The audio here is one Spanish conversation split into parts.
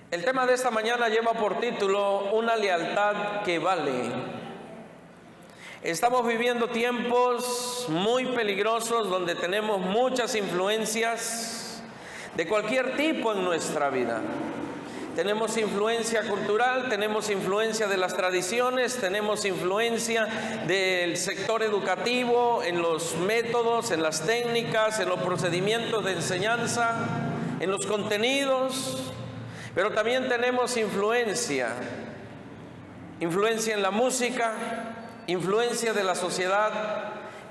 El tema de esta mañana lleva por título Una lealtad que vale. Estamos viviendo tiempos muy peligrosos donde tenemos muchas influencias de cualquier tipo en nuestra vida. Tenemos influencia cultural, tenemos influencia de las tradiciones, tenemos influencia del sector educativo, en los métodos, en las técnicas, en los procedimientos de enseñanza, en los contenidos, pero también tenemos influencia en la música, influencia de la sociedad,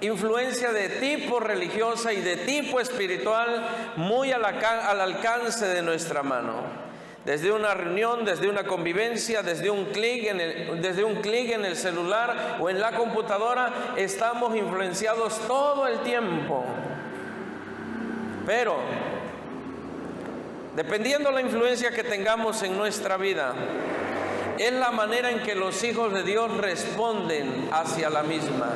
influencia de tipo religiosa y de tipo espiritual muy al alcance de nuestra mano. Desde una reunión, desde una convivencia, desde un clic en el celular o en la computadora, estamos influenciados todo el tiempo. Pero, dependiendo de la influencia que tengamos en nuestra vida, es la manera en que los hijos de Dios responden hacia la misma.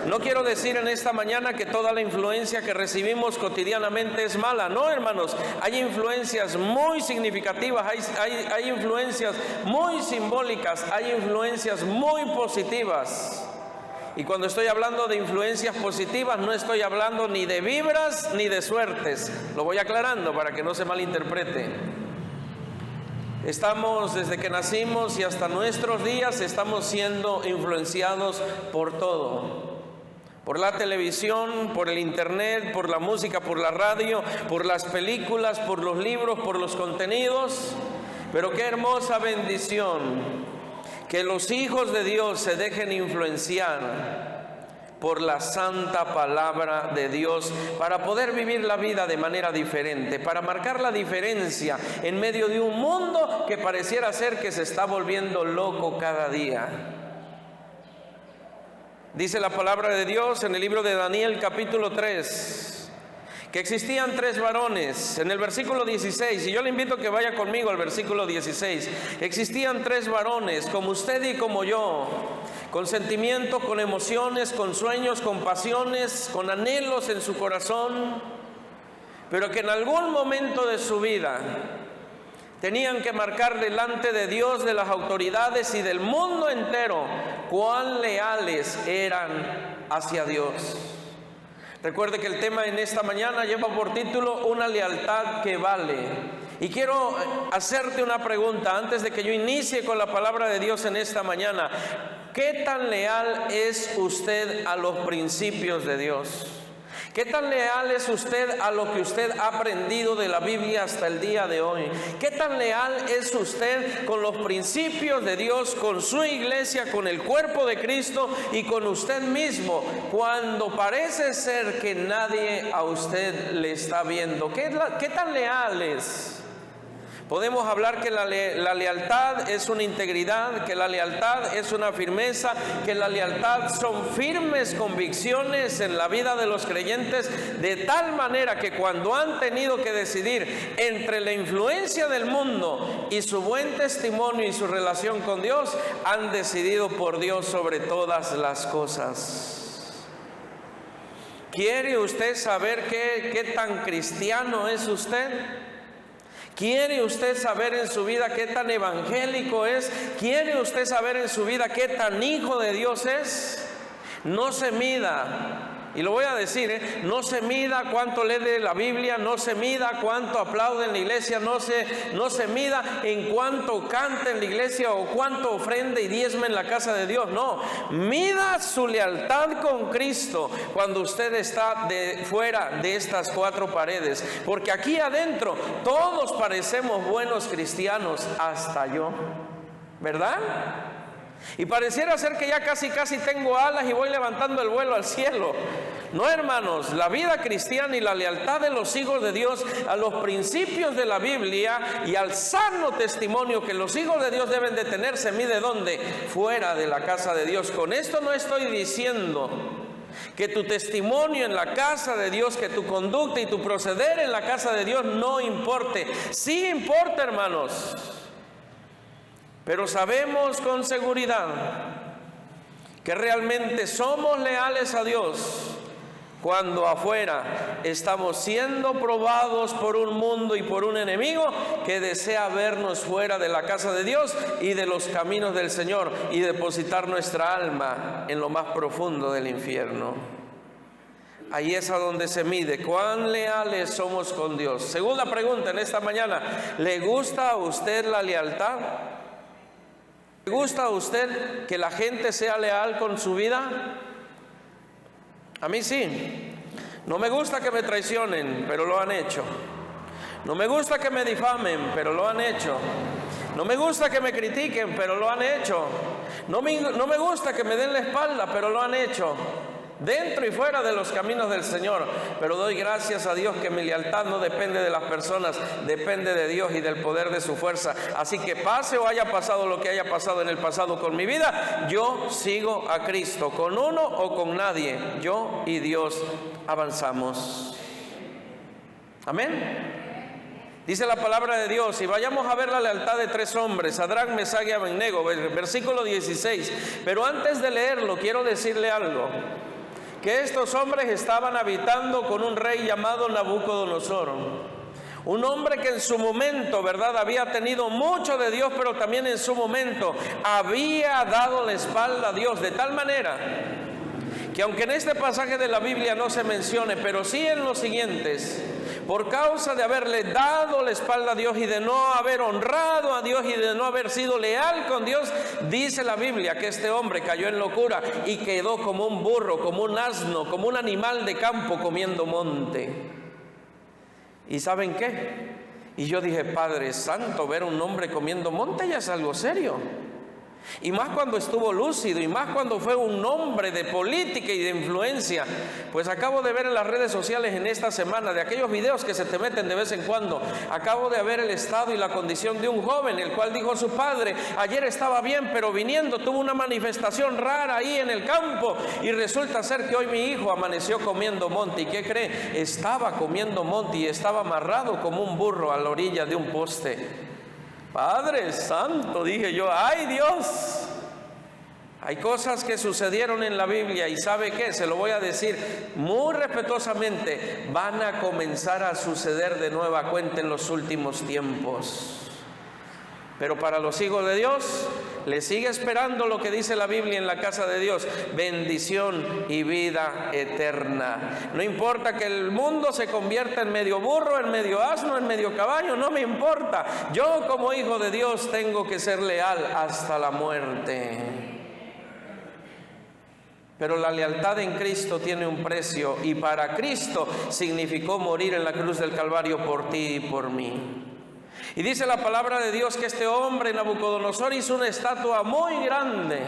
No quiero decir en esta mañana que toda la influencia que recibimos cotidianamente es mala. No, hermanos, hay influencias muy significativas, hay influencias muy simbólicas, hay influencias muy positivas. Y cuando estoy hablando de influencias positivas, no estoy hablando ni de vibras ni de suertes. Lo voy aclarando para que no se malinterprete. Estamos, desde que nacimos y hasta nuestros días, estamos siendo influenciados por todo. Por la televisión, por el internet, por la música, por la radio, por las películas, por los libros, por los contenidos. Pero qué hermosa bendición que los hijos de Dios se dejen influenciar por la santa palabra de Dios para poder vivir la vida de manera diferente, para marcar la diferencia en medio de un mundo que pareciera ser que se está volviendo loco cada día. Dice la palabra de Dios en el libro de Daniel capítulo 3, que existían 3 varones, en el versículo 16, y yo le invito a que vaya conmigo al versículo 16. Existían 3 varones, como usted y como yo, con sentimientos, con emociones, con sueños, con pasiones, con anhelos en su corazón, pero que en algún momento de su vida tenían que marcar delante de Dios, de las autoridades y del mundo entero cuán leales eran hacia Dios. Recuerde que el tema en esta mañana lleva por título Una lealtad que vale. Y quiero hacerte una pregunta antes de que yo inicie con la palabra de Dios en esta mañana. ¿Qué tan leal es usted a los principios de Dios? ¿Qué tan leal es usted a lo que usted ha aprendido de la Biblia hasta el día de hoy? ¿Qué tan leal es usted con los principios de Dios, con su iglesia, con el cuerpo de Cristo y con usted mismo, cuando parece ser que nadie a usted le está viendo? ¿Qué tan leal es? Podemos hablar que la lealtad es una integridad, que la lealtad es una firmeza, que la lealtad son firmes convicciones en la vida de los creyentes, de tal manera que cuando han tenido que decidir entre la influencia del mundo y su buen testimonio y su relación con Dios, han decidido por Dios sobre todas las cosas. ¿Quiere usted saber qué tan cristiano es usted? ¿Quiere usted saber en su vida qué tan evangélico es? ¿Quiere usted saber en su vida qué tan hijo de Dios es? No se mida, y lo voy a decir, no se mida cuánto lee de la Biblia, no se mida cuánto aplaude en la iglesia, no se mida en cuánto canta en la iglesia o cuánto ofrenda y diezma en la casa de Dios. No, mida su lealtad con Cristo cuando usted está fuera de estas 4 paredes, porque aquí adentro todos parecemos buenos cristianos, hasta yo, ¿verdad? Y pareciera ser que ya casi tengo alas y voy levantando el vuelo al cielo. No, hermanos, la vida cristiana y la lealtad de los hijos de Dios a los principios de la Biblia y al sano testimonio que los hijos de Dios deben de tener se mide ¿dónde? Fuera de la casa de Dios. Con esto no estoy diciendo que tu testimonio en la casa de Dios, que tu conducta y tu proceder en la casa de Dios no importe. Sí importa, hermanos. Pero sabemos con seguridad que realmente somos leales a Dios cuando afuera estamos siendo probados por un mundo y por un enemigo que desea vernos fuera de la casa de Dios y de los caminos del Señor y depositar nuestra alma en lo más profundo del infierno. Ahí es a donde se mide cuán leales somos con Dios. Segunda pregunta en esta mañana: ¿le gusta a usted la lealtad? ¿Le gusta a usted que la gente sea leal con su vida? A mí sí. No me gusta que me traicionen, pero lo han hecho. No me gusta que me difamen, pero lo han hecho. No me gusta que me critiquen, pero lo han hecho. No me gusta que me den la espalda, pero lo han hecho. Dentro y fuera de los caminos del Señor. Pero doy gracias a Dios que mi lealtad no depende de las personas, depende de Dios y del poder de su fuerza. Así que pase o haya pasado lo que haya pasado en el pasado con mi vida, yo sigo a Cristo, con uno o con nadie. Yo y Dios avanzamos. Amén. Dice la palabra de Dios, y vayamos a ver la lealtad de tres hombres, Sadrac, Mesach y Abednego, versículo 16. Pero antes de leerlo, quiero decirle algo. Que estos hombres estaban habitando con un rey llamado Nabucodonosor, un hombre que en su momento, ¿verdad?, había tenido mucho de Dios, pero también en su momento había dado la espalda a Dios, de tal manera que aunque en este pasaje de la Biblia no se mencione, pero sí en los siguientes, por causa de haberle dado la espalda a Dios y de no haber honrado a Dios y de no haber sido leal con Dios, dice la Biblia que este hombre cayó en locura y quedó como un burro, como un asno, como un animal de campo comiendo monte. ¿Y saben qué? Y yo dije, Padre Santo, ver a un hombre comiendo monte ya es algo serio. Y más cuando estuvo lúcido, y más cuando fue un hombre de política y de influencia. Pues acabo de ver en las redes sociales en esta semana, de aquellos videos que se te meten de vez en cuando, acabo de ver el estado y la condición de un joven, el cual dijo a su padre, ayer estaba bien, pero viniendo tuvo una manifestación rara ahí en el campo, y resulta ser que hoy mi hijo amaneció comiendo monte. ¿Y qué cree? Estaba comiendo monte y estaba amarrado como un burro a la orilla de un poste. Padre Santo, dije yo, ¡ay Dios! Hay cosas que sucedieron en la Biblia y ¿sabe qué? Se lo voy a decir muy respetuosamente, van a comenzar a suceder de nueva cuenta en los últimos tiempos. Pero para los hijos de Dios, les sigue esperando lo que dice la Biblia en la casa de Dios: bendición y vida eterna. No importa que el mundo se convierta en medio burro, en medio asno, en medio caballo, no me importa. Yo como hijo de Dios tengo que ser leal hasta la muerte. Pero la lealtad en Cristo tiene un precio, y para Cristo significó morir en la cruz del Calvario por ti y por mí. Y dice la palabra de Dios que este hombre, Nabucodonosor, hizo una estatua muy grande,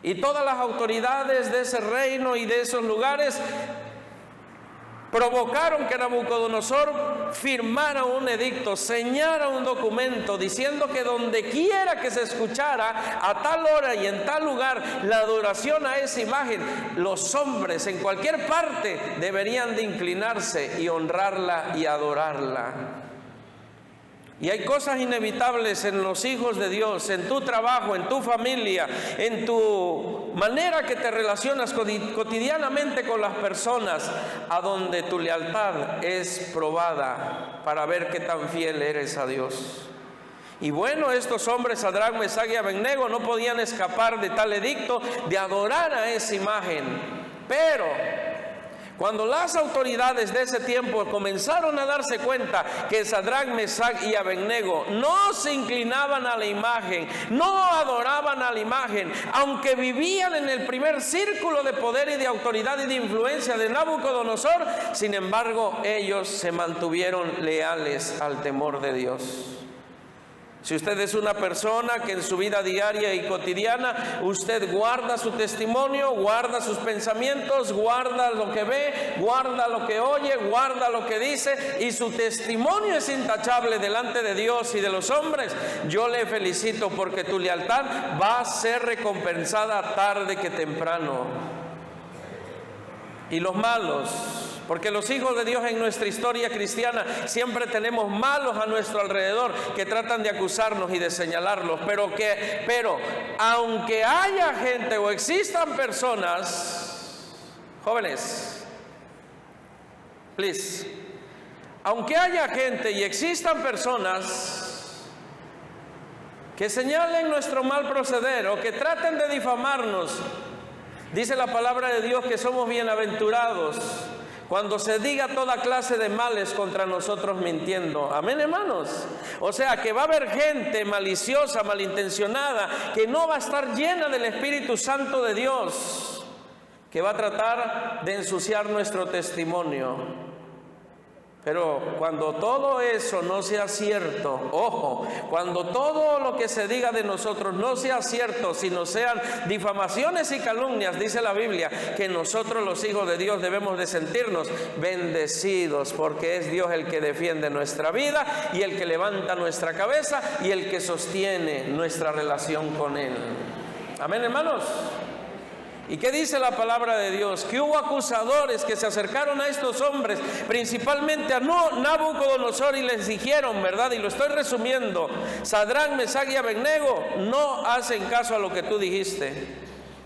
y todas las autoridades de ese reino y de esos lugares provocaron que Nabucodonosor firmara un edicto, señara un documento diciendo que donde quiera que se escuchara a tal hora y en tal lugar la adoración a esa imagen, los hombres en cualquier parte deberían de inclinarse y honrarla y adorarla. Y hay cosas inevitables en los hijos de Dios, en tu trabajo, en tu familia, en tu manera que te relacionas cotidianamente con las personas, a donde tu lealtad es probada para ver qué tan fiel eres a Dios. Y bueno, estos hombres, Sadrac, Mesach y Abednego, no podían escapar de tal edicto de adorar a esa imagen. Pero cuando las autoridades de ese tiempo comenzaron a darse cuenta que Sadrac, Mesach y Abednego no se inclinaban a la imagen, no adoraban a la imagen, aunque vivían en el primer círculo de poder y de autoridad y de influencia de Nabucodonosor, sin embargo, ellos se mantuvieron leales al temor de Dios. Si usted es una persona que en su vida diaria y cotidiana usted guarda su testimonio, guarda sus pensamientos, guarda lo que ve, guarda lo que oye, guarda lo que dice, y su testimonio es intachable delante de Dios y de los hombres, yo le felicito, porque tu lealtad va a ser recompensada tarde que temprano. Y los malos, porque los hijos de Dios en nuestra historia cristiana siempre tenemos malos a nuestro alrededor que tratan de acusarnos y de señalarlos, pero aunque haya gente o existan personas, jóvenes, Please. Aunque haya gente y existan personas que señalen nuestro mal proceder o que traten de difamarnos, dice la palabra de Dios que somos bienaventurados cuando se diga toda clase de males contra nosotros mintiendo. Amén, hermanos. O sea que va a haber gente maliciosa, malintencionada, que no va a estar llena del Espíritu Santo de Dios, que va a tratar de ensuciar nuestro testimonio. Pero cuando todo eso no sea cierto, ojo, cuando todo lo que se diga de nosotros no sea cierto, sino sean difamaciones y calumnias, dice la Biblia, que nosotros los hijos de Dios debemos de sentirnos bendecidos, porque es Dios el que defiende nuestra vida y el que levanta nuestra cabeza y el que sostiene nuestra relación con Él. Amén, hermanos. ¿Y qué dice la palabra de Dios? Que hubo acusadores que se acercaron a estos hombres, principalmente a Nabucodonosor, y les dijeron, ¿verdad? Y lo estoy resumiendo: Sadrach, Mesach y Abednego no hacen caso a lo que tú dijiste.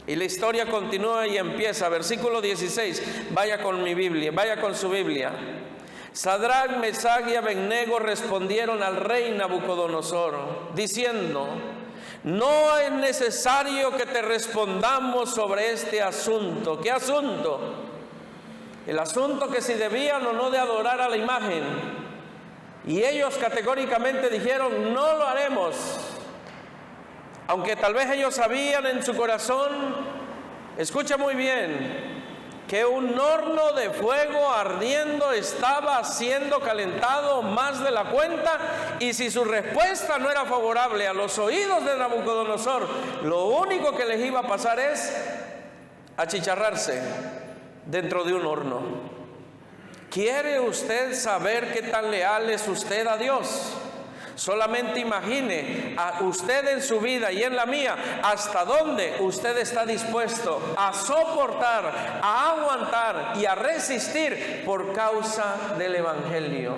Y la historia continúa y empieza, versículo 16. Vaya con mi Biblia, vaya con su Biblia. Sadrach, Mesach y Abednego respondieron al rey Nabucodonosor, diciendo: no es necesario que te respondamos sobre este asunto. ¿Qué asunto? El asunto que si debían o no de adorar a la imagen. Y ellos categóricamente dijeron: no lo haremos. Aunque tal vez ellos sabían en su corazón, escucha muy bien, que un horno de fuego ardiendo estaba siendo calentado más de la cuenta, y si su respuesta no era favorable a los oídos de Nabucodonosor, lo único que les iba a pasar es achicharrarse dentro de un horno. ¿Quiere usted saber qué tan leal es usted a Dios? Solamente imagine a usted en su vida y en la mía hasta dónde usted está dispuesto a soportar, a aguantar y a resistir por causa del Evangelio.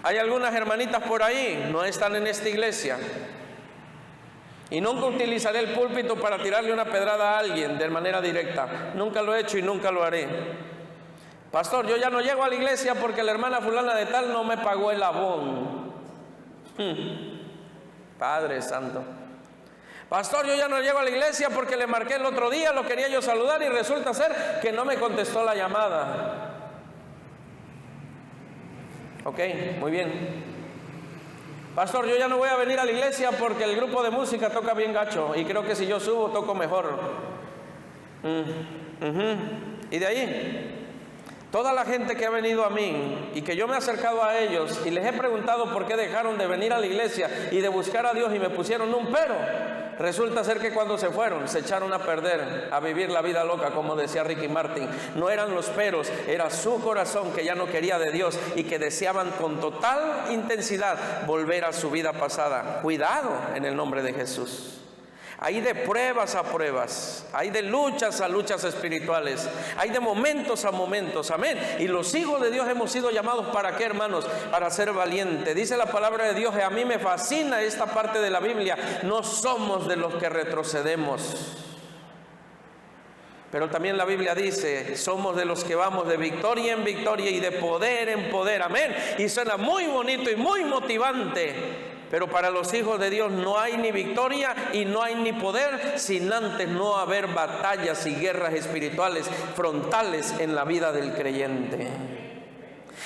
Hay algunas hermanitas por ahí, no están en esta iglesia, y nunca utilizaré el púlpito para tirarle una pedrada a alguien de manera directa. Nunca lo he hecho y nunca lo haré. Pastor, yo ya no llego a la iglesia porque la hermana fulana de tal no me pagó el abón. Padre Santo. Pastor, yo ya no llego a la iglesia porque le marqué el otro día, lo quería yo saludar y resulta ser que no me contestó la llamada. Ok, muy bien. Pastor, yo ya no voy a venir a la iglesia porque el grupo de música toca bien gacho y creo que si yo subo toco mejor. Y de ahí, toda la gente que ha venido a mí y que yo me he acercado a ellos y les he preguntado por qué dejaron de venir a la iglesia y de buscar a Dios y me pusieron un pero, resulta ser que cuando se fueron se echaron a perder, a vivir la vida loca, como decía Ricky Martin. No eran los peros, era su corazón que ya no quería de Dios y que deseaban con total intensidad volver a su vida pasada. Cuidado en el nombre de Jesús. Hay de pruebas a pruebas, hay de luchas a luchas espirituales, hay de momentos a momentos, amén. Y los hijos de Dios hemos sido llamados ¿para qué, hermanos? Para ser valientes. Dice la palabra de Dios, y a mí me fascina esta parte de la Biblia: no somos de los que retrocedemos. Pero también la Biblia dice, somos de los que vamos de victoria en victoria y de poder en poder, amén. Y suena muy bonito y muy motivante. Pero para los hijos de Dios no hay ni victoria y no hay ni poder sin antes no haber batallas y guerras espirituales frontales en la vida del creyente.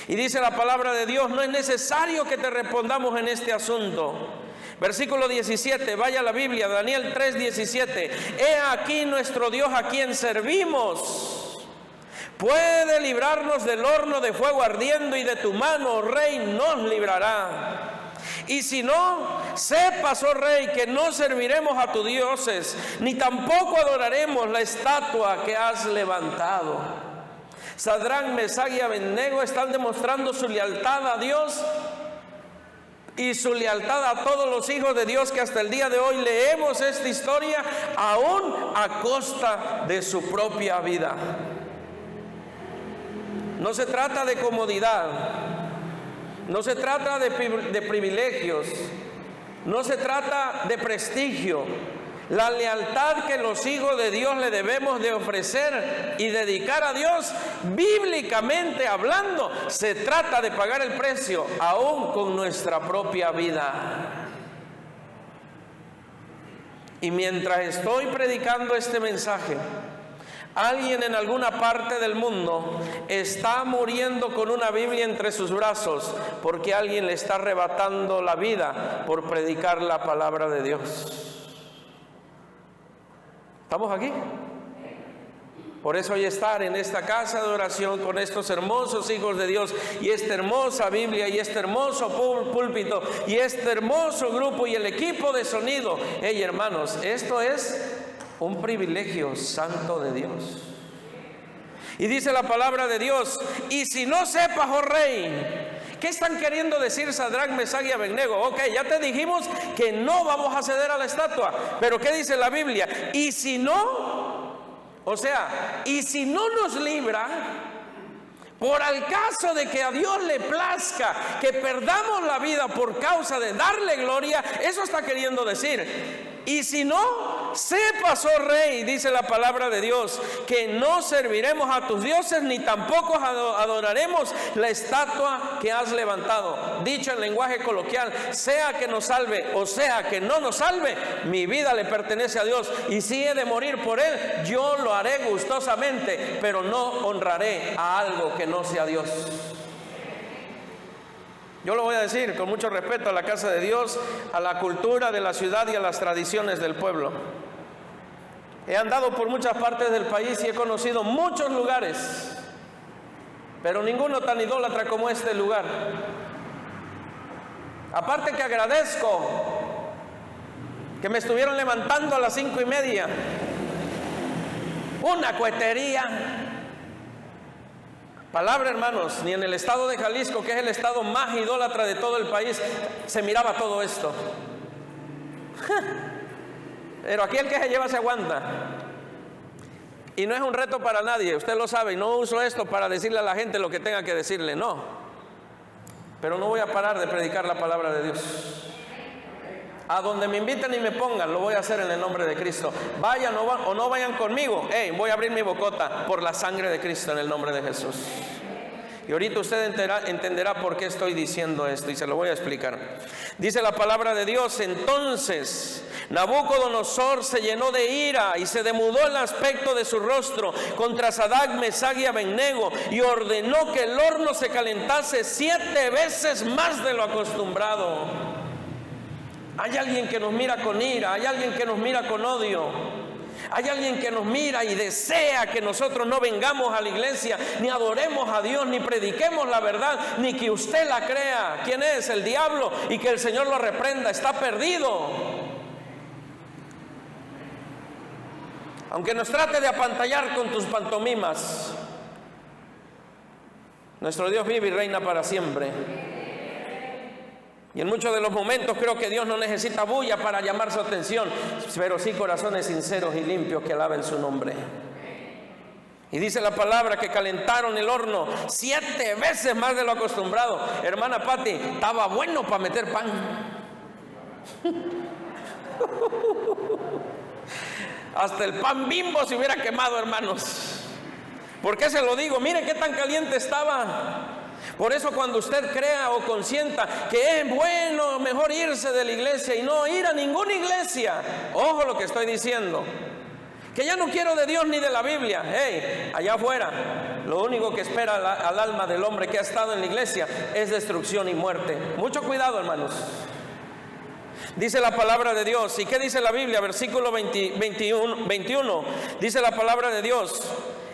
Y dice la palabra de Dios, no es necesario que te respondamos en este asunto. Versículo 17, vaya a la Biblia, Daniel 3:17. He aquí nuestro Dios a quien servimos puede librarnos del horno de fuego ardiendo, y de tu mano, oh rey, nos librará. Y si no, sepas, oh rey, que no serviremos a tus dioses, ni tampoco adoraremos la estatua que has levantado. Sadrach, Mesach y Abednego están demostrando su lealtad a Dios y su lealtad a todos los hijos de Dios que hasta el día de hoy leemos esta historia, aún a costa de su propia vida. No se trata de comodidad, no se trata de privilegios, no se trata de prestigio. La lealtad que los hijos de Dios le debemos de ofrecer y dedicar a Dios, bíblicamente hablando, se trata de pagar el precio, aún con nuestra propia vida. Y mientras estoy predicando este mensaje, alguien en alguna parte del mundo está muriendo con una Biblia entre sus brazos porque alguien le está arrebatando la vida por predicar la palabra de Dios. ¿Estamos aquí? Por eso hoy estar en esta casa de oración con estos hermosos hijos de Dios y esta hermosa Biblia y este hermoso púlpito y este hermoso grupo y el equipo de sonido. Hey, hermanos, esto es un privilegio santo de Dios. Y dice la palabra de Dios: y si no sepas, oh rey. ¿Qué están queriendo decir Sadrac, Mesach y Abednego? Ok, ya te dijimos que no vamos a ceder a la estatua, pero ¿qué dice la Biblia? Y si no, o sea, y si no nos libra, por el caso de que a Dios le plazca que perdamos la vida por causa de darle gloria, eso está queriendo decir. Y si no, sepas, oh rey, dice la palabra de Dios, que no serviremos a tus dioses ni tampoco adoraremos la estatua que has levantado. Dicho en lenguaje coloquial, sea que nos salve o sea que no nos salve, mi vida le pertenece a Dios, y si he de morir por él, yo lo haré gustosamente, pero no honraré a algo que no sea Dios. Yo lo voy a decir con mucho respeto a la casa de Dios, a la cultura de la ciudad y a las tradiciones del pueblo. He andado por muchas partes del país y he conocido muchos lugares, pero ninguno tan idólatra como este lugar. Aparte que agradezco que me estuvieron levantando a las 5:30, una cohetería. Palabra, hermanos, ni en el estado de Jalisco, que es el estado más idólatra de todo el país, se miraba todo esto. Pero aquí el que se lleva se aguanta. Y no es un reto para nadie, usted lo sabe, y no uso esto para decirle a la gente lo que tenga que decirle, no. Pero no voy a parar de predicar la palabra de Dios. A donde me inviten y me pongan, lo voy a hacer en el nombre de Cristo. Vayan o no vayan conmigo, voy a abrir mi bocota por la sangre de Cristo en el nombre de Jesús. Y ahorita usted entenderá por qué estoy diciendo esto, y se lo voy a explicar. Dice la palabra de Dios: entonces Nabucodonosor se llenó de ira y se demudó el aspecto de su rostro contra Sadrac, Mesach y Abednego, y ordenó que el horno se calentase 7 veces más de lo acostumbrado. Hay alguien que nos mira con ira, hay alguien que nos mira con odio, hay alguien que nos mira y desea que nosotros no vengamos a la iglesia, ni adoremos a Dios, ni prediquemos la verdad, ni que usted la crea. ¿Quién es? El diablo, y que el Señor lo reprenda. Está perdido. Aunque nos trate de apantallar con tus pantomimas, nuestro Dios vive y reina para siempre. Y en muchos de los momentos creo que Dios no necesita bulla para llamar su atención, pero sí corazones sinceros y limpios que alaben su nombre. Y dice la palabra que calentaron el horno 7 veces más de lo acostumbrado. Hermana Pati, estaba bueno para meter pan. Hasta el pan Bimbo se hubiera quemado, hermanos. ¿Por qué se lo digo? Mire qué tan caliente estaba. Por eso cuando usted crea o consienta que es bueno, mejor irse de la iglesia y no ir a ninguna iglesia. Ojo lo que estoy diciendo. Que ya no quiero de Dios ni de la Biblia. Allá afuera, lo único que espera al alma del hombre que ha estado en la iglesia es destrucción y muerte. Mucho cuidado, hermanos. Dice la palabra de Dios. ¿Y qué dice la Biblia? Versículo 21. Dice la palabra de Dios: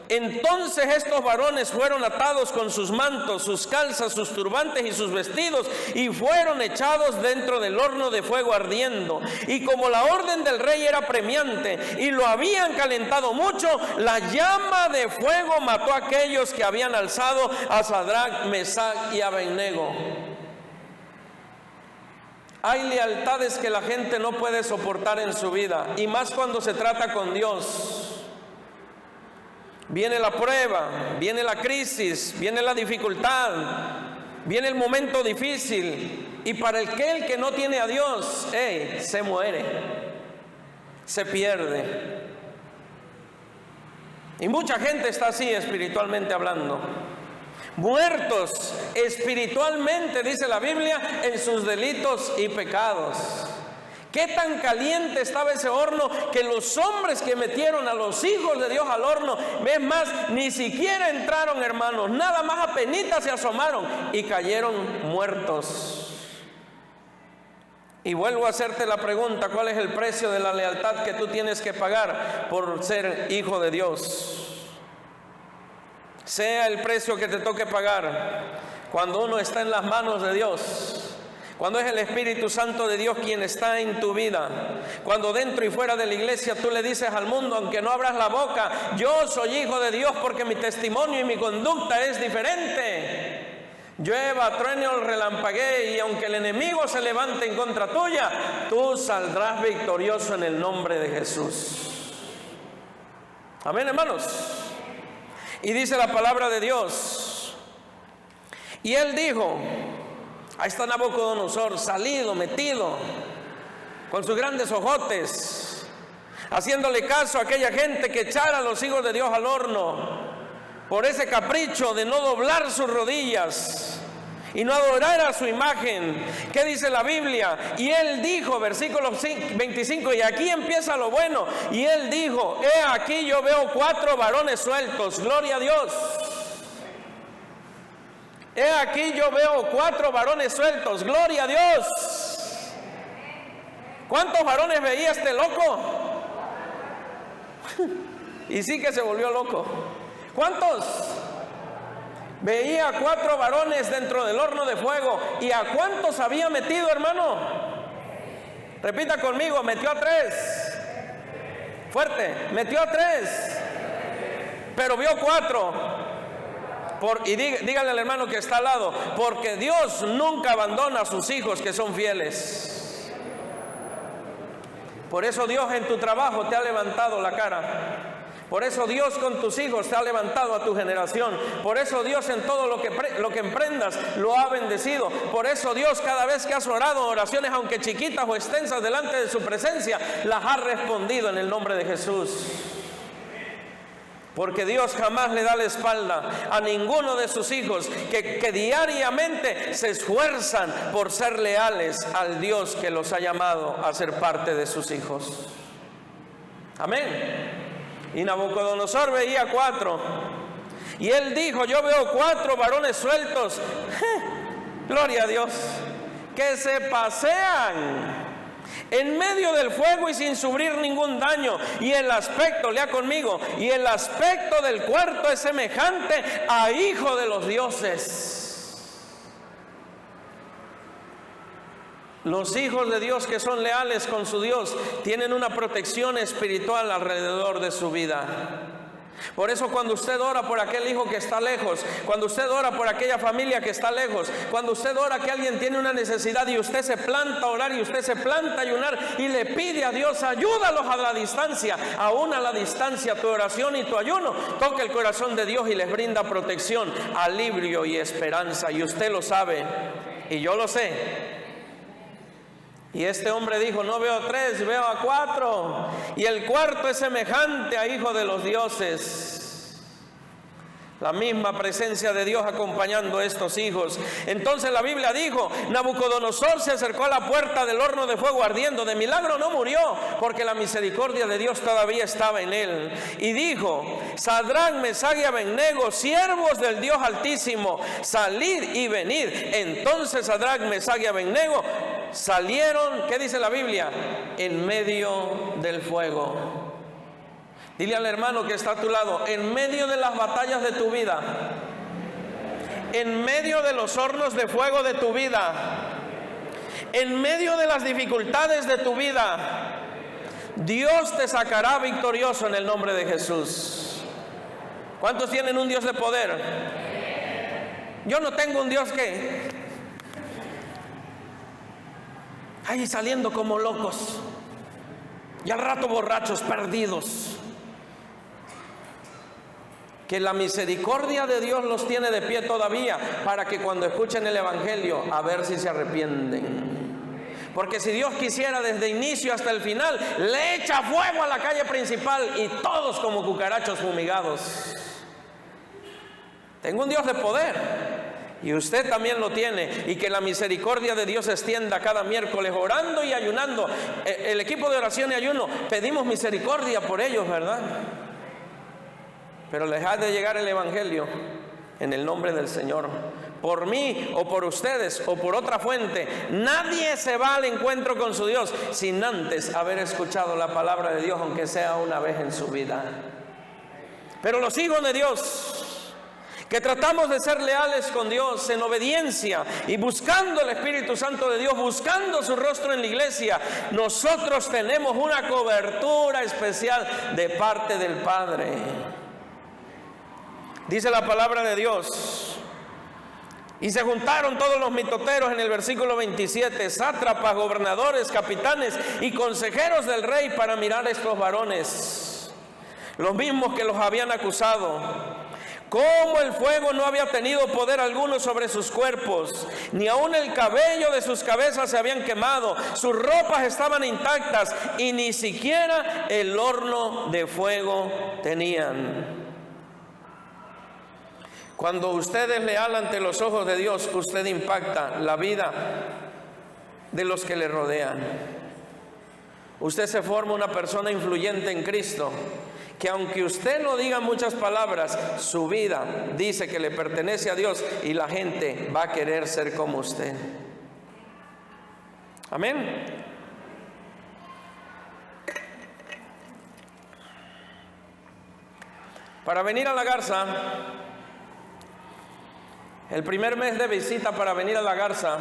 entonces estos varones fueron atados con sus mantos, sus calzas, sus turbantes y sus vestidos, y fueron echados dentro del horno de fuego ardiendo. Y como la orden del rey era premiante y lo habían calentado mucho, la llama de fuego mató a aquellos que habían alzado a Sadrac, Mesach y Abednego. Hay lealtades que la gente no puede soportar en su vida, y más cuando se trata con Dios. Viene la prueba, viene la crisis, viene la dificultad, viene el momento difícil, y para aquel que no tiene a Dios, se muere. se pierde. Y mucha gente está así espiritualmente hablando, muertos espiritualmente, dice la Biblia, en sus delitos y pecados. Qué tan caliente estaba ese horno que los hombres que metieron a los hijos de Dios al horno, es más, ni siquiera entraron, hermanos, nada más apenitas se asomaron y cayeron muertos. Y vuelvo a hacerte la pregunta: ¿cuál es el precio de la lealtad que tú tienes que pagar por ser hijo de Dios? Sea el precio que te toque pagar, cuando uno está en las manos de Dios, cuando es el Espíritu Santo de Dios quien está en tu vida, cuando dentro y fuera de la iglesia tú le dices al mundo, aunque no abras la boca, yo soy hijo de Dios porque mi testimonio y mi conducta es diferente. Llueva, truene o relampaguee, y aunque el enemigo se levante en contra tuya, tú saldrás victorioso en el nombre de Jesús. Amén, hermanos. Y dice la palabra de Dios: y él dijo, ahí está Nabucodonosor, salido, metido, con sus grandes ojotes, haciéndole caso a aquella gente que echara a los hijos de Dios al horno, por ese capricho de no doblar sus rodillas y no adorar a su imagen. ¿Qué dice la Biblia? Y él dijo, versículo 25, y aquí empieza lo bueno. Y él dijo: he aquí yo veo 4 varones sueltos. Gloria a Dios. He aquí yo veo 4 varones sueltos. Gloria a Dios. ¿Cuántos varones veía este loco? Y sí que se volvió loco. ¿Cuántos? Veía 4 varones dentro del horno de fuego. ¿Y a cuántos había metido, hermano? Repita conmigo: metió a 3. Fuerte, metió a 3. Pero vio 4. Y dígale al hermano que está al lado: porque Dios nunca abandona a sus hijos que son fieles. Por eso Dios en tu trabajo te ha levantado la cara. Por eso Dios con tus hijos te ha levantado a tu generación. Por eso Dios en todo lo que emprendas lo ha bendecido. Por eso Dios, cada vez que has orado oraciones, aunque chiquitas o extensas, delante de su presencia, las ha respondido en el nombre de Jesús. Porque Dios jamás le da la espalda a ninguno de sus hijos que diariamente se esfuerzan por ser leales al Dios que los ha llamado a ser parte de sus hijos. Amén. Y Nabucodonosor veía 4. Y él dijo: yo veo 4 varones sueltos. Gloria a Dios. Que se pasean en medio del fuego y sin sufrir ningún daño. Y el aspecto, lea conmigo, y el aspecto del cuarto es semejante a hijo de los dioses. Los hijos de Dios que son leales con su Dios tienen una protección espiritual alrededor de su vida. Por eso cuando usted ora por aquel hijo que está lejos, cuando usted ora por aquella familia que está lejos, cuando usted ora que alguien tiene una necesidad y usted se planta a orar y usted se planta a ayunar y le pide a Dios: ayúdalos a la distancia, aún a la distancia, tu oración y tu ayuno toca el corazón de Dios y les brinda protección, alivio y esperanza. Y usted lo sabe y yo lo sé. Y este hombre dijo: no veo 3, veo a 4. Y el cuarto es semejante a hijo de los dioses. La misma presencia de Dios acompañando a estos hijos. Entonces la Biblia dijo: Nabucodonosor se acercó a la puerta del horno de fuego ardiendo. De milagro no murió, porque la misericordia de Dios todavía estaba en él. Y dijo: Sadrac, Mesach y Abednego, siervos del Dios Altísimo, salid y venid. Entonces Sadrac, Mesach y Abednego salieron, ¿qué dice la Biblia? En medio del fuego. Dile al hermano que está a tu lado: en medio de las batallas de tu vida, en medio de los hornos de fuego de tu vida, en medio de las dificultades de tu vida, Dios te sacará victorioso en el nombre de Jesús. ¿Cuántos tienen un Dios de poder? Yo no tengo un Dios que ahí saliendo como locos y al rato borrachos, perdidos. Que la misericordia de Dios los tiene de pie todavía, para que cuando escuchen el evangelio, a ver si se arrepienten. Porque si Dios quisiera desde inicio hasta el final, le echa fuego a la calle principal y todos como cucarachos fumigados. Tengo un Dios de poder y usted también lo tiene. Y que la misericordia de Dios se extienda cada miércoles orando y ayunando. El equipo de oración y ayuno, pedimos misericordia por ellos, ¿verdad? Pero les ha de llegar el evangelio en el nombre del Señor. Por mí o por ustedes o por otra fuente, nadie se va al encuentro con su Dios sin antes haber escuchado la palabra de Dios, aunque sea una vez en su vida. Pero los hijos de Dios, que tratamos de ser leales con Dios en obediencia y buscando el Espíritu Santo de Dios, buscando su rostro en la iglesia, nosotros tenemos una cobertura especial de parte del Padre. Dice la palabra de Dios: y se juntaron todos los mitoteros en el versículo 27, sátrapas, gobernadores, capitanes y consejeros del rey, para mirar a estos varones, los mismos que los habían acusado. Cómo el fuego no había tenido poder alguno sobre sus cuerpos, ni aun el cabello de sus cabezas se habían quemado, sus ropas estaban intactas y ni siquiera el horno de fuego tenían. Cuando usted es leal ante los ojos de Dios, usted impacta la vida de los que le rodean. Usted se forma una persona influyente en Cristo, que aunque usted no diga muchas palabras, su vida dice que le pertenece a Dios y la gente va a querer ser como usted. Amén. Para venir a la Garza, el primer mes de visita para venir a la Garza,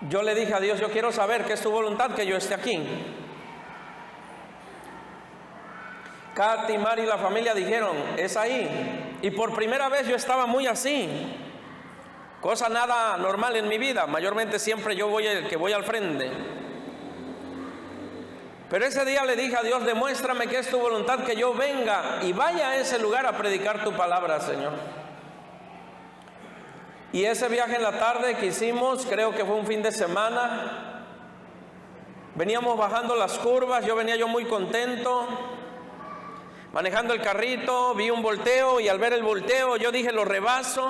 yo le dije a Dios: yo quiero saber que es tu voluntad que yo esté aquí. Katy, Mari y la familia dijeron: es ahí. Y por primera vez yo estaba muy así, cosa nada normal en mi vida. Mayormente siempre yo voy el que voy al frente. Pero ese día le dije a Dios: demuéstrame que es tu voluntad que yo venga y vaya a ese lugar a predicar tu palabra, Señor. Y ese viaje en la tarde que hicimos, creo que fue un fin de semana, veníamos bajando las curvas, venía yo muy contento, manejando el carrito, vi un volteo y al ver el volteo yo dije: lo rebaso.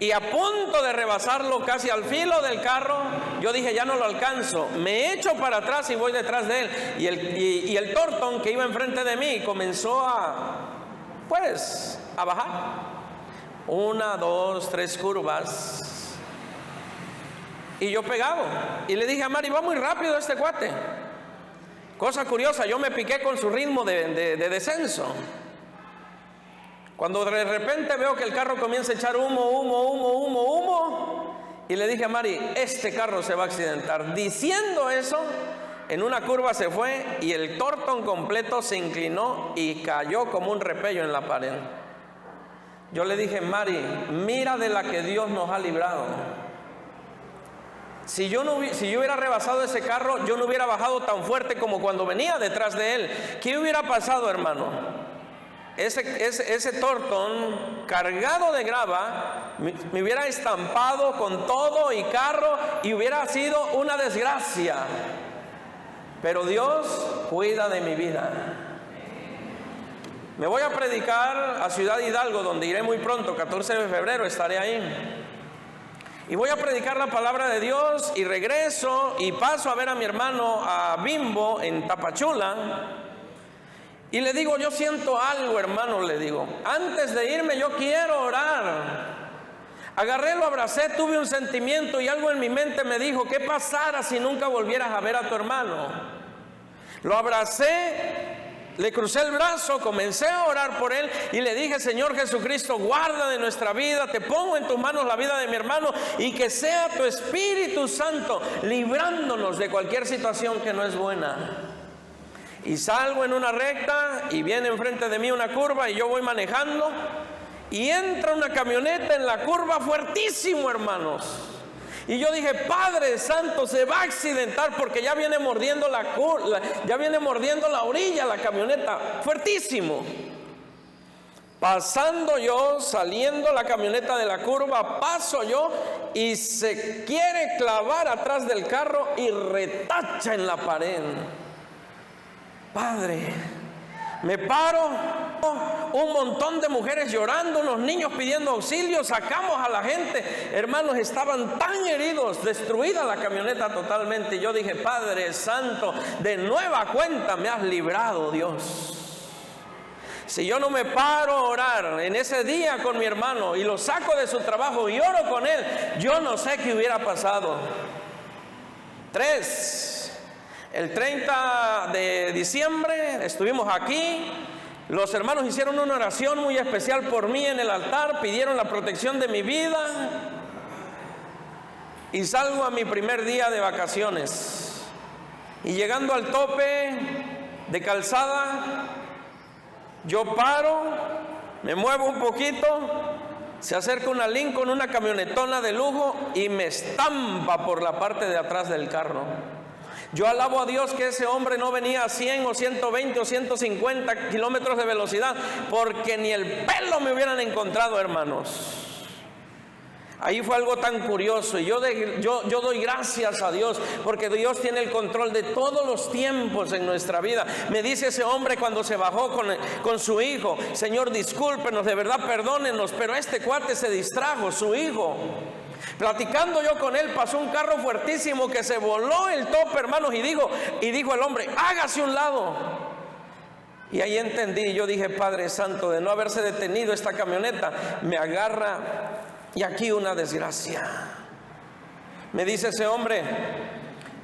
Y a punto de rebasarlo, casi al filo del carro, yo dije: ya no lo alcanzo. Me echo para atrás y voy detrás de él. Y el Torton que iba enfrente de mí comenzó a bajar. 1, 2, 3 curvas. Y yo pegado. Y le dije a Mari: va muy rápido este cuate. Cosa curiosa, yo me piqué con su ritmo de descenso. Cuando de repente veo que el carro comienza a echar humo, y le dije a Mari: este carro se va a accidentar. Diciendo eso, en una curva se fue y el Torton completo se inclinó y cayó como un repello en la pared. Yo le dije: Mari, mira de la que Dios nos ha librado. Si yo hubiera rebasado ese carro, yo no hubiera bajado tan fuerte como cuando venía detrás de él. ¿Qué hubiera pasado, hermano? Ese Torton cargado de grava me hubiera estampado con todo y carro y hubiera sido una desgracia. Pero Dios cuida de mi vida. Me voy a predicar a Ciudad Hidalgo, donde iré muy pronto, 14 de febrero estaré ahí. Y voy a predicar la palabra de Dios y regreso y paso a ver a mi hermano a Bimbo en Tapachula. Y le digo: yo siento algo, hermano, le digo. Antes de irme yo quiero orar. Agarré, lo abracé, tuve un sentimiento y algo en mi mente me dijo: ¿qué pasara si nunca volvieras a ver a tu hermano? Lo abracé, le crucé el brazo, comencé a orar por él y le dije: Señor Jesucristo, guarda de nuestra vida, te pongo en tus manos la vida de mi hermano y que sea tu Espíritu Santo librándonos de cualquier situación que no es buena. Y salgo en una recta y viene enfrente de mí una curva y yo voy manejando y entra una camioneta en la curva fuertísimo, hermanos. Y yo dije: Padre Santo, se va a accidentar porque ya viene mordiendo la orilla la camioneta, fuertísimo. Pasando yo, saliendo la camioneta de la curva, paso yo y se quiere clavar atrás del carro y retacha en la pared. Padre, me paro, un montón de mujeres llorando, unos niños pidiendo auxilio, sacamos a la gente. Hermanos, estaban tan heridos, destruida la camioneta totalmente. Yo dije, Padre Santo, de nueva cuenta me has librado, Dios. Si yo no me paro a orar en ese día con mi hermano y lo saco de su trabajo y oro con él, yo no sé qué hubiera pasado. 3. El 30 de diciembre estuvimos aquí. Los hermanos hicieron una oración muy especial por mí en el altar, pidieron la protección de mi vida. Y salgo a mi primer día de vacaciones. Y llegando al tope de calzada, yo paro, me muevo un poquito, se acerca una Lincoln, una camionetona de lujo, y me estampa por la parte de atrás del carro. Yo alabo a Dios que ese hombre no venía a 100 o 120 o 150 kilómetros de velocidad, porque ni el pelo me hubieran encontrado, hermanos. Ahí fue algo tan curioso, y yo doy gracias a Dios, porque Dios tiene el control de todos los tiempos en nuestra vida. Me dice ese hombre cuando se bajó con su hijo: Señor, discúlpenos, de verdad perdónenos, pero este cuate se distrajo, su hijo. Platicando yo con él, pasó un carro fuertísimo que se voló el tope, hermanos, y dijo el hombre: hágase un lado. Y ahí entendí, yo dije, Padre Santo, de no haberse detenido esta camioneta, me agarra y aquí una desgracia. Me dice ese hombre: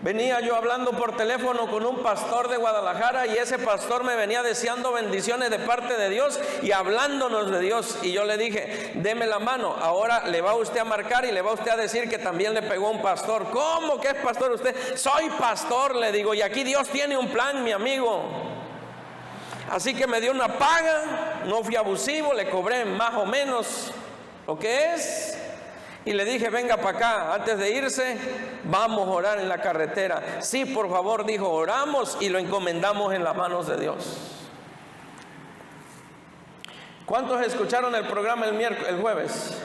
venía yo hablando por teléfono con un pastor de Guadalajara, y ese pastor me venía deseando bendiciones de parte de Dios y hablándonos de Dios. Y yo le dije: deme la mano, ahora le va usted a marcar y le va usted a decir que también le pegó un pastor. ¿Cómo que es pastor usted? Soy pastor, le digo, y aquí Dios tiene un plan, mi amigo. Así que me dio una paga, no fui abusivo, le cobré más o menos lo que es, y le dije: venga para acá, antes de irse vamos a orar en la carretera. Sí, por favor, dijo. Oramos y lo encomendamos en las manos de Dios. ¿Cuántos escucharon el programa el jueves?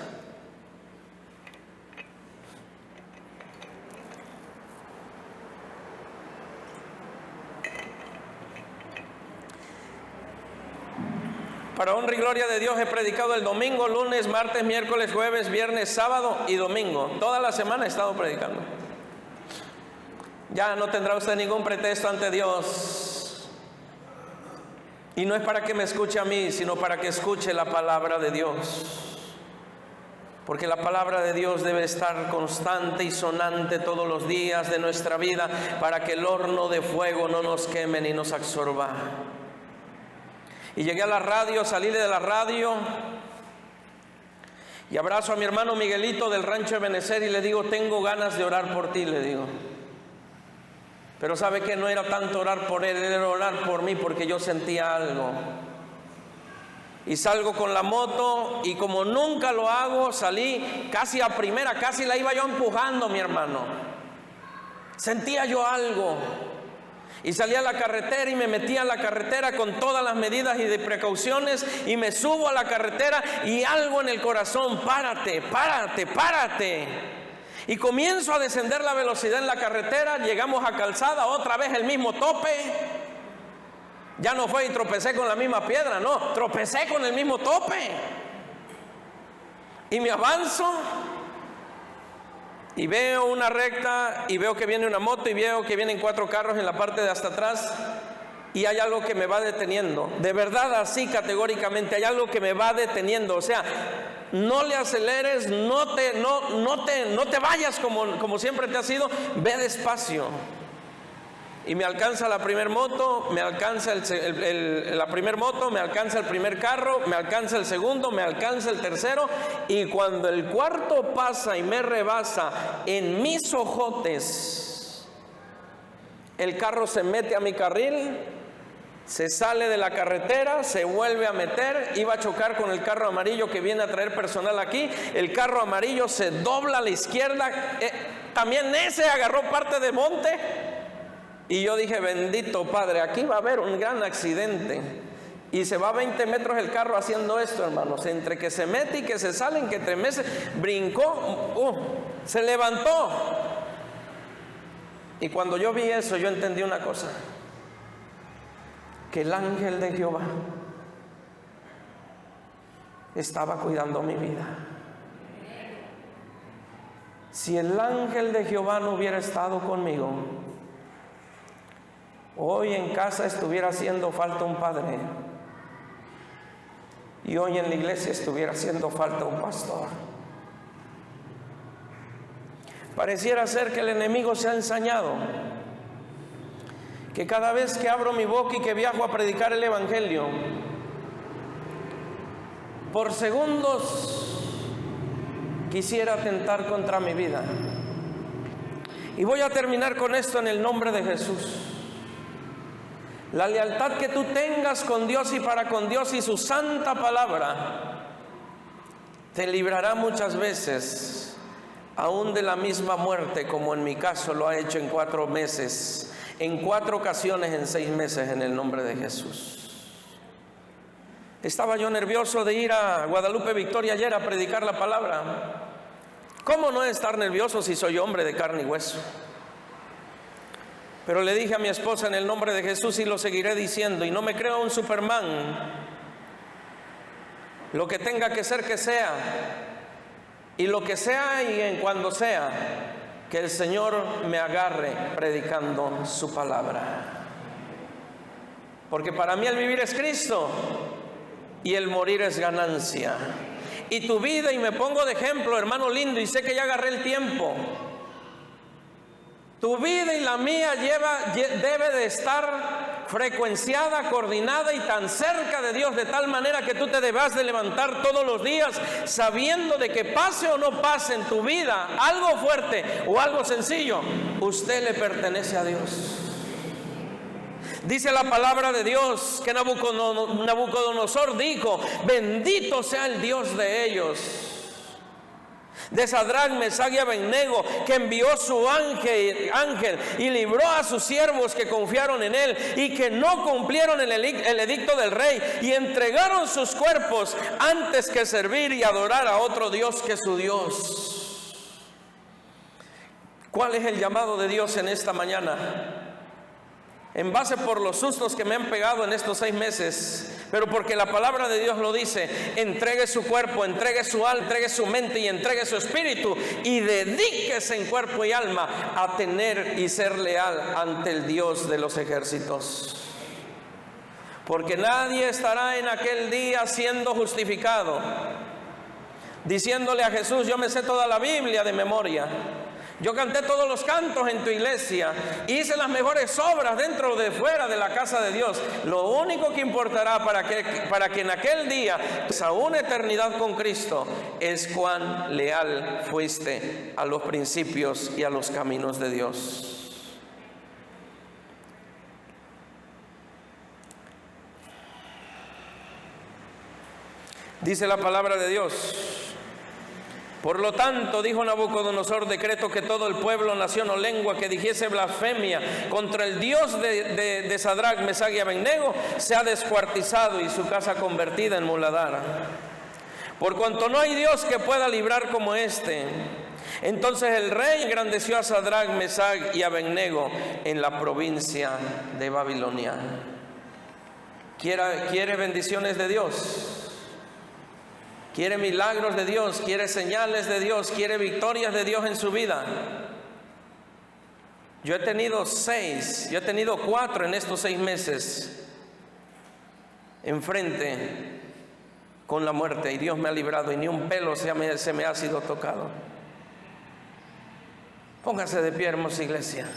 Para honra y gloria de Dios he predicado el domingo, lunes, martes, miércoles, jueves, viernes, sábado y domingo. Toda la semana he estado predicando. Ya no tendrá usted ningún pretexto ante Dios. Y no es para que me escuche a mí, sino para que escuche la palabra de Dios. Porque la palabra de Dios debe estar constante y sonante todos los días de nuestra vida, para que el horno de fuego no nos queme ni nos absorba. Y llegué a la radio, salí de la radio y abrazo a mi hermano Miguelito del rancho de Benecer y le digo: tengo ganas de orar por ti, le digo. Pero sabe que no era tanto orar por él, era orar por mí, porque yo sentía algo. Y salgo con la moto, y como nunca lo hago, salí casi a primera, casi la iba yo empujando, mi hermano. Sentía yo algo. Y salí a la carretera y me metí a la carretera con todas las medidas y de precauciones, y me subo a la carretera y algo en el corazón: párate, párate, párate. Y comienzo a descender la velocidad en la carretera. Llegamos a calzada, otra vez el mismo tope. Ya no fue y tropecé con la misma piedra, no, tropecé con el mismo tope. Y me avanzo y veo una recta, y veo que viene una moto, y veo que vienen 4 carros en la parte de hasta atrás, y hay algo que me va deteniendo. De verdad, así categóricamente, hay algo que me va deteniendo. O sea, no le aceleres, no te vayas como siempre te has ido, ve despacio. Y me alcanza la primer moto, me alcanza la primer moto, me alcanza el primer carro, me alcanza el segundo, me alcanza el tercero, y cuando el cuarto pasa y me rebasa en mis ojotes, el carro se mete a mi carril, se sale de la carretera, se vuelve a meter, iba a chocar con el carro amarillo que viene a traer personal aquí. El carro amarillo se dobla a la izquierda, también ese agarró parte de monte. Y yo dije: bendito Padre, aquí va a haber un gran accidente. Y se va a 20 metros el carro haciendo esto, hermanos. Entre que se mete y que se salen, que estremece, brincó, se levantó. Y cuando yo vi eso, yo entendí una cosa: que el ángel de Jehová estaba cuidando mi vida. Si el ángel de Jehová no hubiera estado conmigo, hoy en casa estuviera haciendo falta un padre, y hoy en la iglesia estuviera haciendo falta un pastor. Pareciera ser que el enemigo se ha ensañado, que cada vez que abro mi boca y que viajo a predicar el evangelio, por segundos quisiera atentar contra mi vida. Y voy a terminar con esto en el nombre de Jesús. La lealtad que tú tengas con Dios y para con Dios y su santa palabra te librará muchas veces aún de la misma muerte, como en mi caso lo ha hecho en 4 meses, en 4 ocasiones en 6 meses, en el nombre de Jesús. Estaba yo nervioso de ir a Guadalupe Victoria ayer a predicar la palabra. ¿Cómo no estar nervioso si soy hombre de carne y hueso? Pero le dije a mi esposa, en el nombre de Jesús, y lo seguiré diciendo, y no me creo un Superman, lo que tenga que ser que sea, y lo que sea y en cuando sea, que el Señor me agarre predicando su palabra. Porque para mí el vivir es Cristo y el morir es ganancia. Y tu vida, y me pongo de ejemplo, hermano lindo, y sé que ya agarré el tiempo. Tu vida y la mía debe de estar frecuenciada, coordinada y tan cerca de Dios, de tal manera que tú te debas de levantar todos los días sabiendo de que pase o no pase en tu vida algo fuerte o algo sencillo, usted le pertenece a Dios. Dice la palabra de Dios que Nabucodonosor dijo: bendito sea el Dios de ellos, de Sadrac, Mesach y Abednego, que envió su ángel y libró a sus siervos que confiaron en él y que no cumplieron el edicto del rey y entregaron sus cuerpos antes que servir y adorar a otro Dios que su Dios. ¿Cuál es el llamado de Dios en esta mañana? En base por los sustos que me han pegado en estos 6 meses, pero porque la palabra de Dios lo dice: entregue su cuerpo, entregue su alma, entregue su mente y entregue su espíritu, y dedíquese en cuerpo y alma a tener y ser leal ante el Dios de los ejércitos. Porque nadie estará en aquel día siendo justificado diciéndole a Jesús: yo me sé toda la Biblia de memoria, yo canté todos los cantos en tu iglesia, hice las mejores obras dentro o de fuera de la casa de Dios. Lo único que importará para que en aquel día, a una eternidad con Cristo, es cuán leal fuiste a los principios y a los caminos de Dios. Dice la palabra de Dios: por lo tanto, dijo Nabucodonosor, decreto que todo el pueblo, nación o lengua que dijese blasfemia contra el Dios de Sadrac, Mesach y Abednego sea descuartizado y su casa convertida en muladar. Por cuanto no hay Dios que pueda librar como este. Entonces el rey engrandeció a Sadrac, Mesach y Abednego en la provincia de Babilonia. ¿Quiere bendiciones de Dios? ¿Quiere milagros de Dios? ¿Quiere señales de Dios? ¿Quiere victorias de Dios en su vida? Yo he tenido 4 en estos 6 meses enfrente con la muerte, y Dios me ha librado y ni un pelo se me ha sido tocado. Póngase de pie, hermosa iglesia.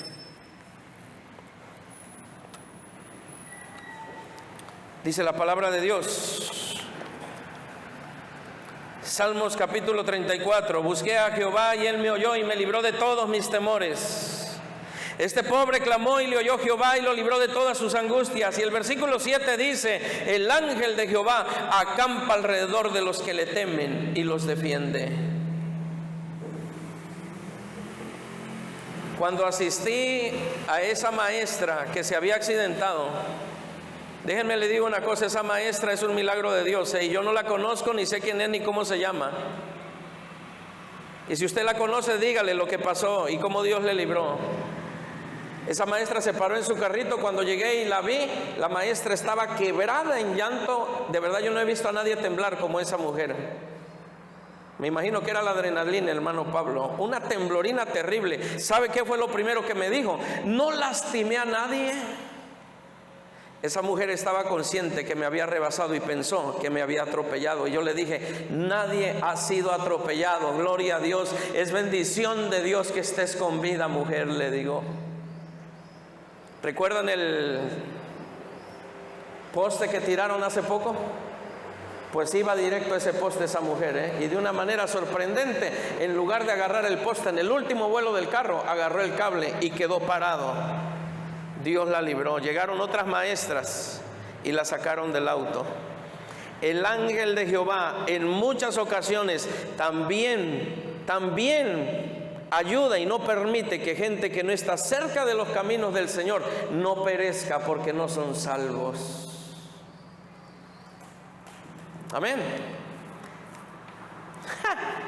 Dice la palabra de Dios, Salmos capítulo 34: busqué a Jehová y él me oyó y me libró de todos mis temores. Este pobre clamó y le oyó Jehová y lo libró de todas sus angustias. Y el versículo 7 dice: el ángel de Jehová acampa alrededor de los que le temen y los defiende. Cuando asistí a esa maestra que se había accidentado, Déjenme le digo una cosa, esa maestra es un milagro de Dios, y yo no la conozco, ni sé quién es, ni cómo se llama. Y si usted la conoce, dígale lo que pasó y cómo Dios le libró. Esa maestra se paró en su carrito. Cuando llegué y la vi, la maestra estaba quebrada en llanto. De verdad yo no he visto a nadie temblar como esa mujer. Me imagino que era la adrenalina, hermano Pablo. Una temblorina terrible. ¿Sabe qué fue lo primero que me dijo? No lastimé a nadie. Esa mujer estaba consciente que me había rebasado y pensó que me había atropellado. Y yo le dije, nadie ha sido atropellado. Gloria a Dios. Es bendición de Dios que estés con vida, mujer, le digo. ¿Recuerdan el poste que tiraron hace poco? Pues iba directo a ese poste esa mujer, y de una manera sorprendente, en lugar de agarrar el poste en el último vuelo del carro, agarró el cable y quedó parado. Dios la libró. Llegaron otras maestras y la sacaron del auto. El ángel de Jehová en muchas ocasiones también ayuda y no permite que gente que no está cerca de los caminos del Señor no perezca porque no son salvos. Amén.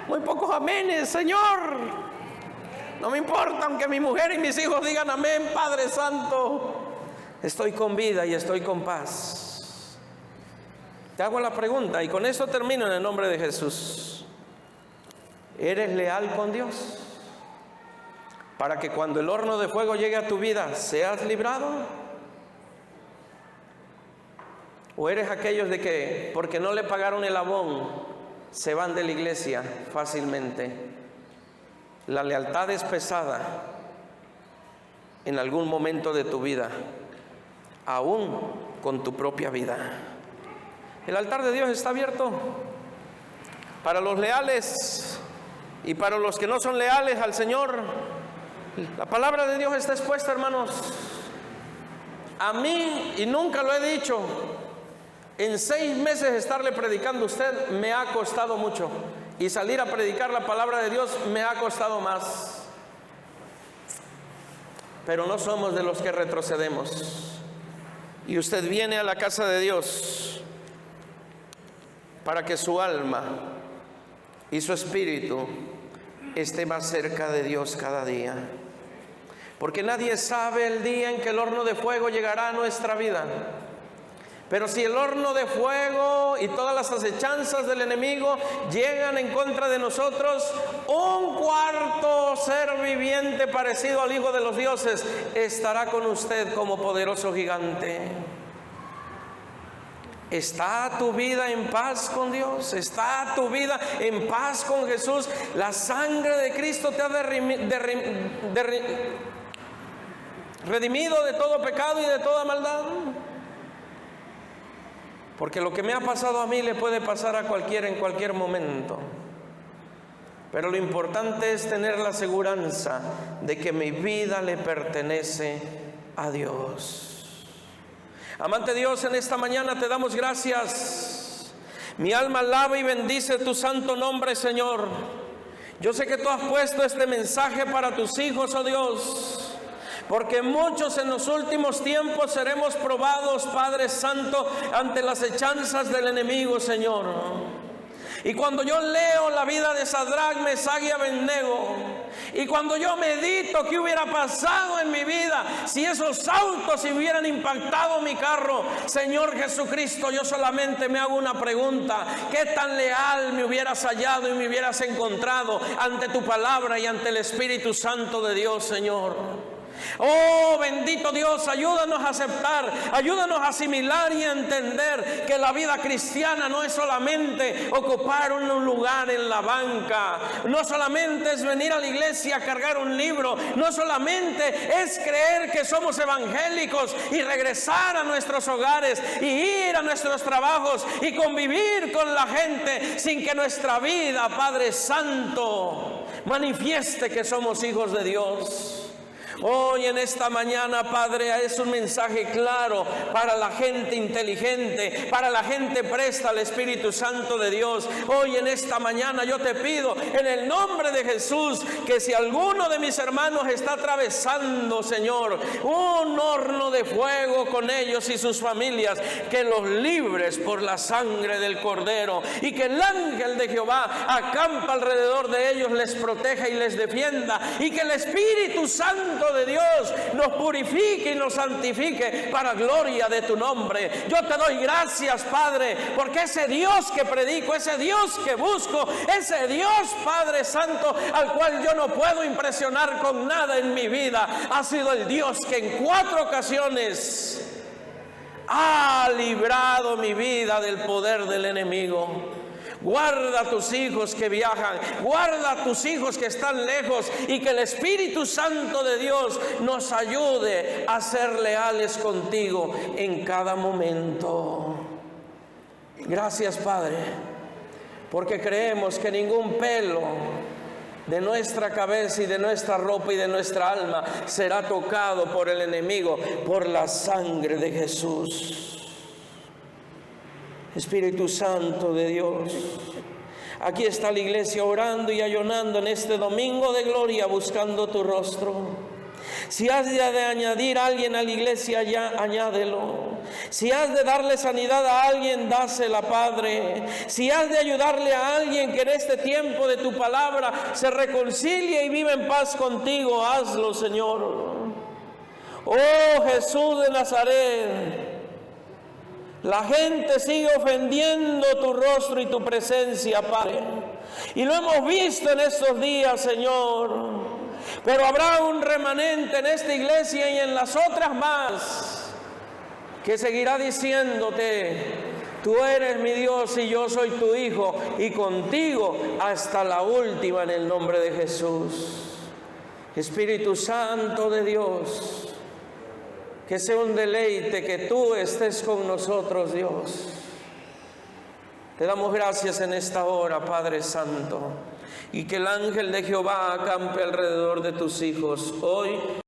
Muy pocos amenes, Señor. No me importa, aunque mi mujer y mis hijos digan amén, Padre Santo. Estoy con vida y estoy con paz. Te hago la pregunta y con esto termino en el nombre de Jesús. ¿Eres leal con Dios? Para que cuando el horno de fuego llegue a tu vida, ¿seas librado? ¿O eres aquellos de que porque no le pagaron el abón, se van de la iglesia fácilmente? La lealtad es pesada en algún momento de tu vida, aún con tu propia vida. El altar de Dios está abierto para los leales y para los que no son leales al Señor. La palabra de Dios está expuesta, hermanos. A mí, y nunca lo he dicho, en 6 meses estarle predicando a usted me ha costado mucho, y salir a predicar la palabra de Dios me ha costado más. Pero no somos de los que retrocedemos. Y usted viene a la casa de Dios para que su alma y su espíritu esté más cerca de Dios cada día. Porque nadie sabe el día en que el horno de fuego llegará a nuestra vida. Pero si el horno de fuego y todas las acechanzas del enemigo llegan en contra de nosotros, un cuarto ser viviente parecido al Hijo de los dioses estará con usted como poderoso gigante. ¿Está tu vida en paz con Dios? ¿Está tu vida en paz con Jesús? La sangre de Cristo te ha redimido de todo pecado y de toda maldad. Porque lo que me ha pasado a mí le puede pasar a cualquiera en cualquier momento. Pero lo importante es tener la seguridad de que mi vida le pertenece a Dios. Amante Dios, en esta mañana te damos gracias. Mi alma alaba y bendice tu santo nombre, Señor. Yo sé que tú has puesto este mensaje para tus hijos, oh Dios. Porque muchos en los últimos tiempos seremos probados, Padre Santo, ante las hechanzas del enemigo, Señor. Y cuando yo leo la vida de Sadrach, Mesach y Abednego, y cuando yo medito qué hubiera pasado en mi vida si esos autos hubieran impactado mi carro, Señor Jesucristo, yo solamente me hago una pregunta: ¿qué tan leal me hubieras hallado y me hubieras encontrado ante tu palabra y ante el Espíritu Santo de Dios, Señor? Oh, bendito Dios, ayúdanos a aceptar, ayúdanos a asimilar y a entender que la vida cristiana no es solamente ocupar un lugar en la banca, no solamente es venir a la iglesia a cargar un libro, no solamente es creer que somos evangélicos y regresar a nuestros hogares y ir a nuestros trabajos y convivir con la gente sin que nuestra vida, Padre Santo, manifieste que somos hijos de Dios. Hoy en esta mañana, Padre, es un mensaje claro para la gente inteligente, para la gente presta al Espíritu Santo de Dios. Hoy en esta mañana yo te pido en el nombre de Jesús que si alguno de mis hermanos está atravesando, Señor, un horno de fuego con ellos y sus familias, que los libres por la sangre del Cordero, y que el ángel de Jehová acampa alrededor de ellos, les proteja y les defienda, y que el Espíritu Santo de Dios nos purifique y nos santifique para gloria de tu nombre. Yo te doy gracias, Padre, porque ese Dios que predico, ese Dios que busco, ese Dios, Padre Santo, al cual yo no puedo impresionar con nada en mi vida, ha sido el Dios que en 4 ocasiones ha librado mi vida del poder del enemigo. Guarda a tus hijos que viajan, guarda a tus hijos que están lejos, y que el Espíritu Santo de Dios nos ayude a ser leales contigo en cada momento. Gracias, Padre, porque creemos que ningún pelo de nuestra cabeza y de nuestra ropa y de nuestra alma será tocado por el enemigo, por la sangre de Jesús. Espíritu Santo de Dios, aquí está la iglesia orando y ayunando en este domingo de gloria, buscando tu rostro. Si has de añadir a alguien a la iglesia, ya añádelo. Si has de darle sanidad a alguien, dásela, Padre. Si has de ayudarle a alguien que en este tiempo de tu palabra se reconcilie y vive en paz contigo, hazlo, Señor. Oh Jesús de Nazaret, la gente sigue ofendiendo tu rostro y tu presencia, Padre, y lo hemos visto en estos días, Señor. Pero habrá un remanente en esta iglesia y en las otras más que seguirá diciéndote: tú eres mi Dios y yo soy tu hijo, y contigo hasta la última, en el nombre de Jesús. Espíritu Santo de Dios, que sea un deleite que tú estés con nosotros, Dios. Te damos gracias en esta hora, Padre Santo, y que el ángel de Jehová acampe alrededor de tus hijos hoy